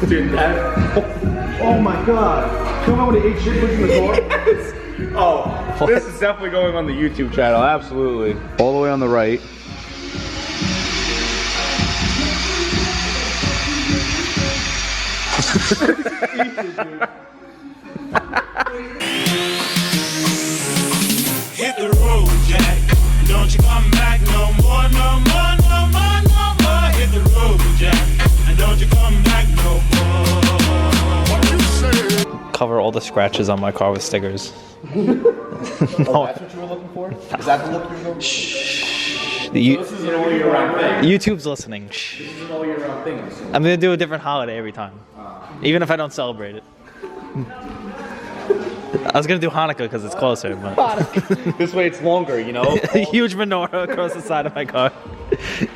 Dude, that... Oh my god. Come on with the 8 shit pushing the door? Yes. Oh, what? This is definitely going on the YouTube channel, absolutely. All the way on the right. Hit the road, Jack. Don't you come back no more, no more, no more, no more. Hit the road, Jack. And don't you come back no more. What you say? Cover all the scratches on my car with stickers. No. Oh, that's what you were looking for? Is that the look you were looking for? Shh. So this is an all year round thing. YouTube's listening. Shh. This is an all year round thing. I'm gonna do a different holiday every time, even if I don't celebrate it. I was gonna do Hanukkah because it's closer, but This way it's longer, you know? a huge menorah across the side of my car.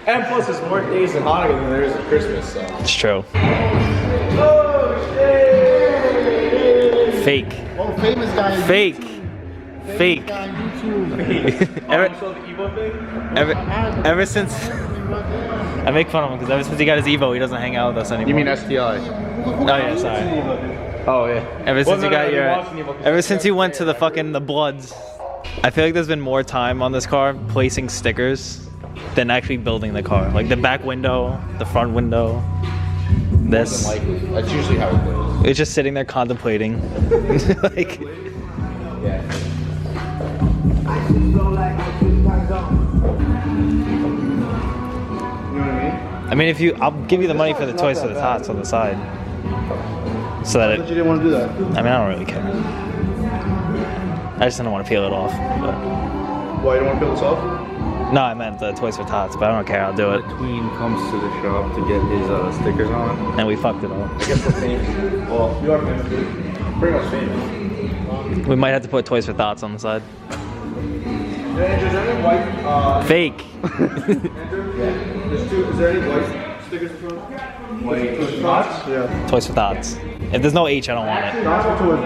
And plus there's more days in Hanukkah than there is at Christmas, so. It's true. Fake. Oh, famous guy. Fake. Fake. Guy on YouTube. Ever since I make fun of him because ever since he got his Evo, he doesn't hang out with us anymore. You mean STI? Oh yeah, sorry. Oh yeah. Ever since you got your, ever since you went to the Bloods, I feel like there's been more time on this car placing stickers than actually building the car. Like the back window, the front window, this. That's usually how it goes. It's just sitting there contemplating. Like. Yeah. You know what I mean? I mean, I'll give you the money for the Toys for the Tots on the side. So that But you didn't want to do that. I mean, I don't really care. I just didn't want to peel it off. But. Why, you don't want to peel this off? No, I meant the Toys for Tots, but I don't care. I'll do it. The tween comes to the shop to get his stickers on. And we fucked it all. I guess we're famous. Well, you are famous. Pretty much famous. We might have to put Toys for Tots on the side. Andrew, is there any white, Fake. Andrew? Yeah. There's two, is there any white stickers in front? White Tots? Yeah. Toys for Tots. If there's no H, I don't want it. Tots for toys.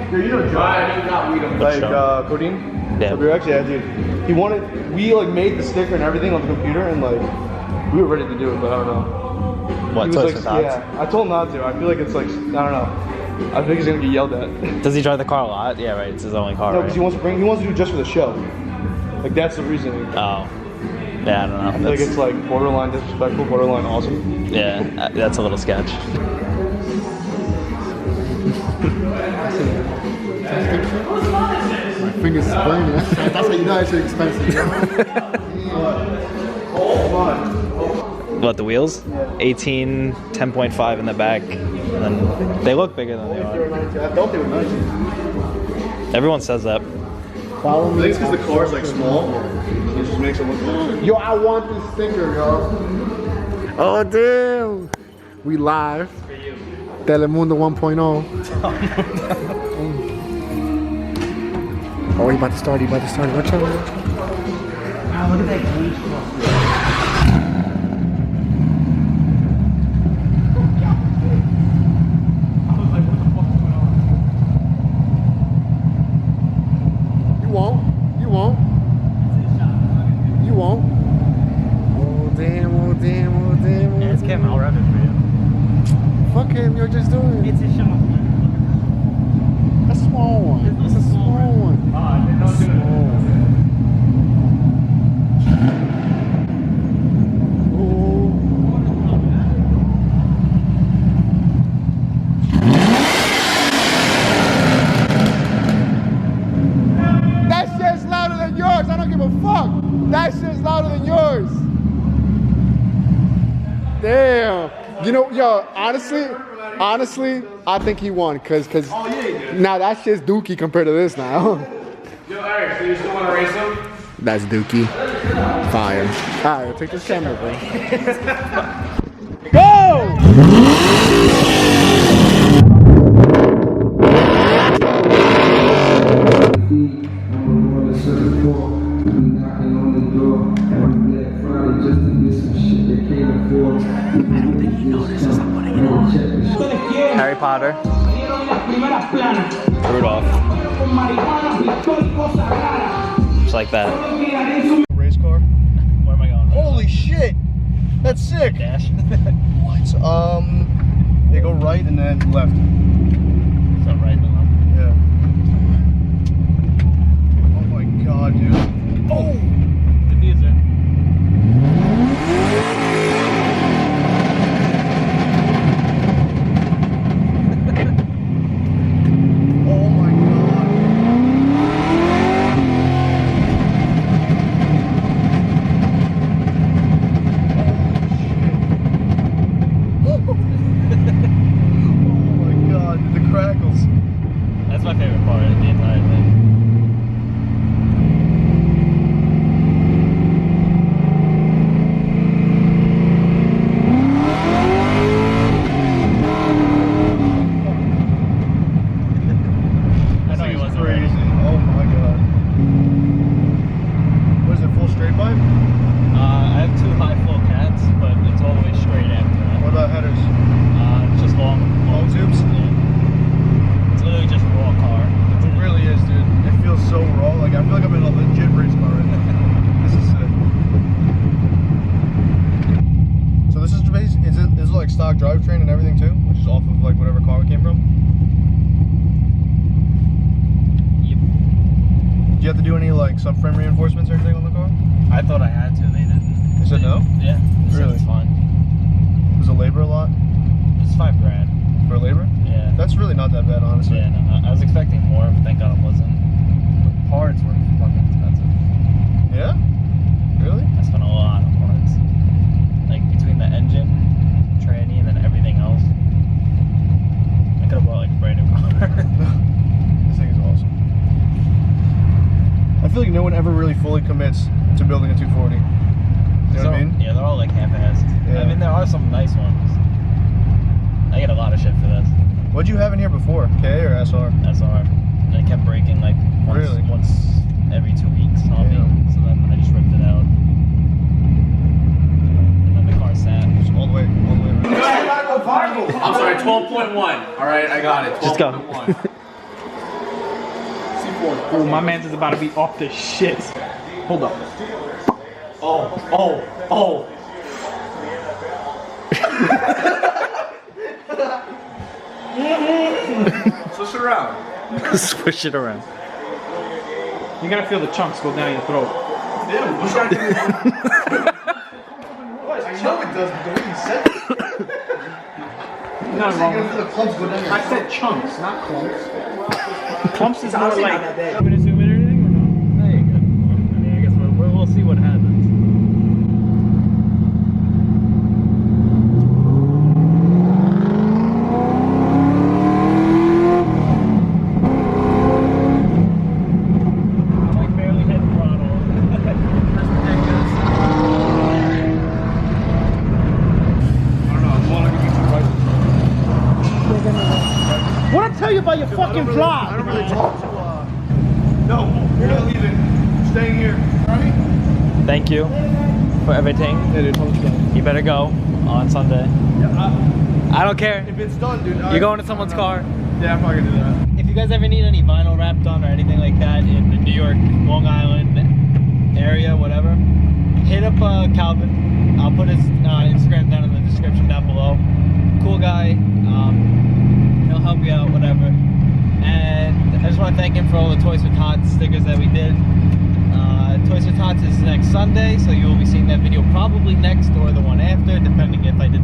Here, you know John. Like, Codeine? Yeah. WRX? Yeah, dude. He wanted, we like made the sticker and everything on the computer and like, we were ready to do it, but I don't know. What, He was Toys like, for Tots? yeah, I told him not to. I feel like it's like, I don't know. I think he's gonna get yelled at. Does he drive the car a lot? Yeah, right. It's his only car, No, right? because he wants to do it just for the show. Like that's the reason. Oh. Yeah, I don't know. I feel like it's like borderline disrespectful, borderline awesome. Yeah, that's a little sketch. My fingers is burning. That's how you know it's expensive. What, the wheels? 18, 10.5 in the back. And then they look bigger than they are. I thought they were nice. Everyone says that. Follow I me. think it's because the car's like small. It just makes it look nicer. Yo, I want this sticker, yo. Oh, damn. We live. Telemundo 1.0. Oh, he about to start. Watch out. Wow, look at that gauge. You won't. Oh damn. Yeah, it's Kim. I'll rev it for you. Fuck him, you're just doing it. It's a shot. A small one. It's a small one. That shit's louder than yours. I don't give a fuck. That shit's louder than yours. Damn. You know, yo, honestly, I think he won, cause now that shit's dookie compared to this now. Yo, Eric, so you still want to race him? That's dookie. Fire. Alright, take this camera, bro. Go! Harry Potter. Rudolph. Just like that. Race car? Where am I going? Holy shit! That's sick! Dash. What's up? They go right and then left. So right then left. Yeah. Oh my god, dude. Oh! Diffuser. Oh my god. Oh my god, dude, the crackles. That's my favorite part of the entire thing. I know he wasn't Crazy. ready. Oh my god. What is it, full straight pipe? I have 2 high flow cats, but it's all the way straight after that. What about headers? It's just long tubes? Yeah. It's literally just raw car. It really is, dude. It feels so raw. Like, I feel like I'm in a legit race car right now. This is sick. So this is basically, is it like stock drivetrain and everything too? Which is off of like whatever car it came from? Yep. Do you have to do any like subframe reinforcements or anything on the car? I thought I had to, they didn't. They said no? Yeah. They said Really? it's fine. Was the labor a lot It's $5 grand. for labor? Yeah. That's really not that bad, honestly. Yeah, no, I was expecting more, but thank God it wasn't. The parts were fucking expensive. Yeah? Really? I spent a lot on parts. Like between the engine, tranny, and then everything else. I could have bought like a brand new car. This thing is awesome. I feel like no one ever really fully commits to building a 240. You know what I mean? Yeah, they're all like half-assed. Yeah. I mean, there are some nice ones. I get a lot of shit for this. What'd you have in here before? K or SR? SR. And it kept breaking like once every 2 weeks on me. Yeah. So then I just ripped it out. And then the car sat. Just all the way around. I'm sorry, 12.1. All right, I got it. 12.1. Just go. Oh, my man's is about to be off the shit. Hold up. Oh. Switch it around. Swish it around. You're gonna feel the chunks go down your throat. I know it does, but the way you said it. Nothing wrong You're with gonna feel the clumps go down your I throat. said chunks, not clumps. Clumps is more like. I'm gonna zoom in or anything or no? There you go. I mean, I guess we'll see what happens. I'm like barely hitting throttle. That's ridiculous. I don't know. I want to give you 2 prices. What I tell you about your fucking I vlog? don't really talk to, no, you're not leaving. You're staying here. Right? Thank you for everything. You better go on Sunday. I don't care. If it's done, dude. You're going to someone's car. Yeah, I'm probably gonna do that. If you guys ever need any vinyl wrap done or anything like that in the New York, Long Island area, whatever, hit up Calvin. I'll put his Instagram down in the description down below. Cool guy. He'll help you out, whatever. And I just want to thank him for all the Toys for Tots stickers that we did. Toys for Tots is next Sunday, so you will be seeing that video probably next or the one after, depending if I did